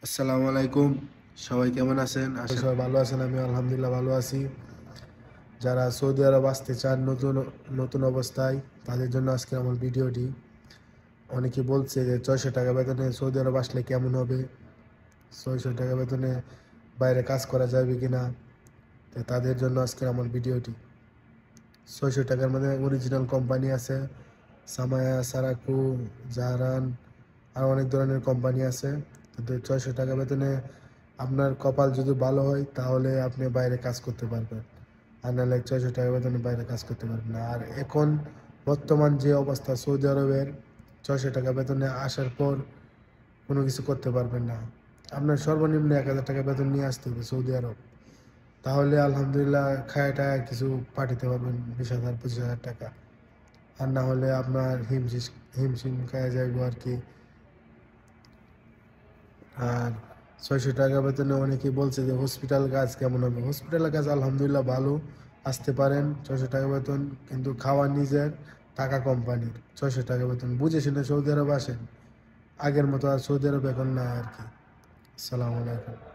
আসসালামু আলাইকুম। সবাই কেমন আছেন? আশা সবাই ভালো আছেন। আমি আলহামদুলিল্লাহ ভালো আছি। যারা সৌদি আরব আসতে চান নতুন নতুন অবস্থায়, তাদের জন্য আজকে আমার ভিডিওটি। অনেকে বলছে যে ৬০০ টাকা বেতনে সৌদি আরব আসলে কেমন হবে, ৬০০ টাকা বেতনে বাইরে কাজ করা যাবে কিনা। তো তাদের জন্য আজকে আমার ভিডিওটি। ৬০০ টাকার মধ্যে অরিজিনাল কোম্পানি আছে, সামায়া, সারাকু, জাহারান, আর অনেক ধরনের কোম্পানি আছে। তো ৬০০ টাকা বেতনে আপনার কপাল যদি ভালো হয় তাহলে আপনি বাইরে কাজ করতে পারবেন, আর নাহলে ৬০০ টাকা বেতনে বাইরে কাজ করতে পারবেন না। আর এখন বর্তমান যে অবস্থা সৌদি আরবের, ৬০০ টাকা বেতনে আসার পর কোনো কিছু করতে পারবেন না। আপনার সর্বনিম্ন ১,০০০ টাকা বেতন নিয়ে আসতে হবে সৌদি আরব, তাহলে আলহামদুলিল্লাহ খায় টায় কিছু পাঠাতে পারবেন, ২০,০০০ ২৫,০০০ টাকা। আর না হলে আপনার হিমশিম খাওয়া যাইব আর কি। আর ৬০০ টাকা বেতনে অনেকেই বলছে যে হসপিটাল কাজ কেমন হবে। হসপিটালের কাজ আলহামদুলিল্লাহ ভালো, আসতে পারেন। ৬০০ টাকা বেতন, কিন্তু খাওয়া নিজের, টাকা কোম্পানির। ৬০০ টাকা বেতন বুঝে শুনে সৌদি আরব আসেন। আগের মতো আর সৌদি আরব এখন না আর কি। আসসালামু আলাইকুম।